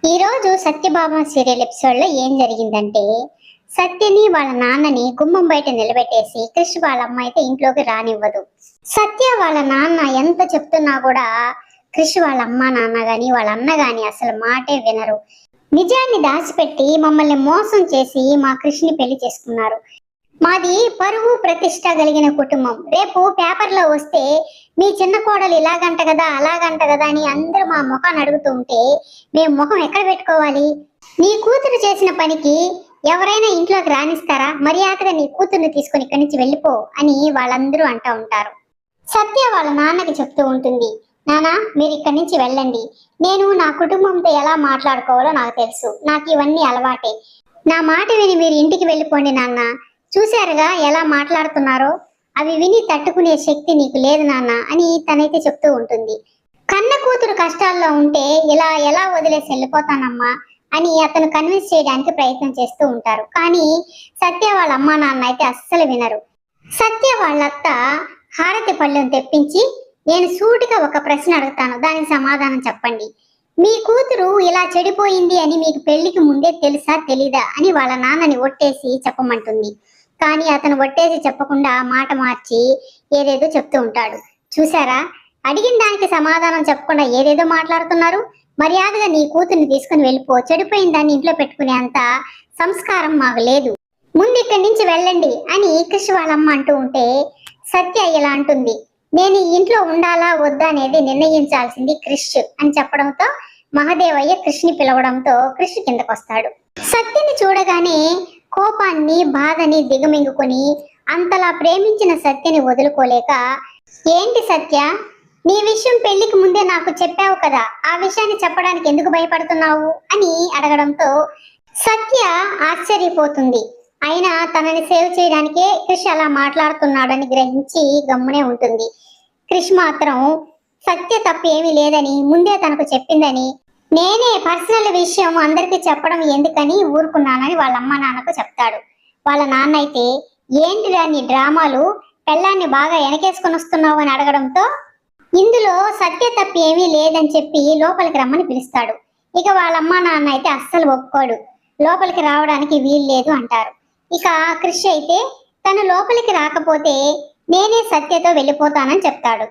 ఈరోజు సత్యభామ సీరియల్ ఎపిసోడ్లో ఏం జరిగిందంటే, సత్యని వాళ్ళ నాన్నని గుమ్మం బయట నిలబెట్టేసి క్రిష్ వాళ్ళ అమ్మ అయితే ఇంట్లోకి రానివ్వదు. సత్య వాళ్ళ నాన్న ఎంత చెప్తున్నా కూడా క్రిష్ వాళ్ళ అమ్మ నాన్న గాని వాళ్ళ అన్న గాని అసలు మాటే వినరు. నిజాన్ని దాచిపెట్టి మమ్మల్ని మోసం చేసి మా క్రిష్ని పెళ్లి చేసుకున్నారు. మాది పరువు ప్రతిష్ట కలిగిన కుటుంబం. రేపు పేపర్లో వస్తే మీ చిన్న కోడలు ఇలాగంట కదా అలాగంట కదా అని అందరూ మా ముఖాన్ని అడుగుతూ ఉంటే మేము ముఖం ఎక్కడ పెట్టుకోవాలి? నీ కూతురు చేసిన పనికి ఎవరైనా ఇంట్లోకి రాణిస్తారా? మర్యాదగా నీ కూతుర్ని తీసుకుని ఇక్కడి నుంచి వెళ్ళిపో అని వాళ్ళందరూ అంటూ ఉంటారు. సత్య వాళ్ళ నాన్నకి చెప్తూ ఉంటుంది, నాన్న మీరు ఇక్కడి నుంచి వెళ్ళండి. నేను నా కుటుంబంతో ఎలా మాట్లాడుకోవాలో నాకు తెలుసు. నాకు ఇవన్నీ అలవాటే. నా మాట విని మీరు ఇంటికి వెళ్ళిపోండి నాన్న. చూశారుగా ఎలా మాట్లాడుతున్నారో, అవి విని తట్టుకునే శక్తి నీకు లేదు నాన్న అని తనైతే చెప్తూ ఉంటుంది. కన్న కూతురు కష్టాల్లో ఉంటే ఇలా ఎలా వదిలేసి వెళ్ళిపోతానమ్మా అని అతను కన్విన్స్ చేయడానికి ప్రయత్నం చేస్తూ ఉంటారు. కానీ సత్య వాళ్ళ అమ్మా నాన్న అయితే అస్సలు వినరు. సత్య వాళ్ళత్త హారతి పళ్ళెం తెప్పించి, నేను సూటిగా ఒక ప్రశ్న అడుగుతాను, దానికి సమాధానం చెప్పండి. మీ కూతురు ఇలా చెడిపోయింది అని మీకు పెళ్లికి ముందే తెలుసా తెలీదా అని వాళ్ళ నాన్నని ఒట్టేసి చెప్పమంటుంది. కానీ అతను ఒట్టేసి చెప్పకుండా మాట మార్చి ఏదేదో చెప్తూ ఉంటాడు. చూసారా, అడిగిన దానికి సమాధానం చెప్పకుండా ఏదేదో మాట్లాడుతున్నారు. మర్యాదగా నీ కూతుర్ని తీసుకుని వెళ్ళిపో. చెడిపోయిన దాన్ని ఇంట్లో పెట్టుకునే అంత సంస్కారం మాకు లేదు. ముందు ఇక్కడి నుంచి వెళ్ళండి అని క్రిష్ వాళ్ళమ్మ అంటూ ఉంటే సత్య ఇలా అంటుంది, నేను ఈ ఇంట్లో ఉండాలా వద్దా అనేది నిర్ణయించాల్సింది క్రిష్ అని చెప్పడంతో మహదేవయ్య క్రిష్ని పిలవడంతో క్రిష్ కిందకు వస్తాడు. సత్యని చూడగానే కోపాన్ని బాధని దిగమింగుకొని అంతలా ప్రేమించిన సత్యని వదులుకోలేక, ఏంటి సత్య, నీ విషయం పెళ్లికి ముందే నాకు చెప్పావు కదా, ఆ విషయాన్ని చెప్పడానికి ఎందుకు భయపడుతున్నావు అని అడగడంతో సత్య ఆశ్చర్యపోతుంది. అయినా తనని సేవ్ చేయడానికే క్రిష్ అలా మాట్లాడుతున్నాడని గ్రహించి గమ్మునే ఉంటుంది. క్రిష్ మాత్రం సత్య తప్పు ఏమీ లేదని ముందే తనకు చెప్పిందని, నేనే పర్సనల్ విషయం అందరికీ చెప్పడం ఎందుకని ఊరుకున్నానని వాళ్ళ అమ్మ నాన్నకు చెప్తాడు. వాళ్ళ నాన్న అయితే, ఏంటిరా నీ డ్రామాలు, పెళ్ళాన్ని బాగా వెనకేసుకొని వస్తున్నావు అని అడగడంతో ఇందులో సత్య తప్పు ఏమీ లేదని చెప్పి లోపలికి రమ్మని పిలుస్తాడు. ఇక వాళ్ళ అమ్మ నాన్న అయితే అస్సలు ఒప్పుకోడు, లోపలికి రావడానికి వీలు లేదు అంటారు. ఇక క్రిష్ అయితే తను లోపలికి రాకపోతే నేనే సత్యతో వెళ్ళిపోతానని చెప్తాడు.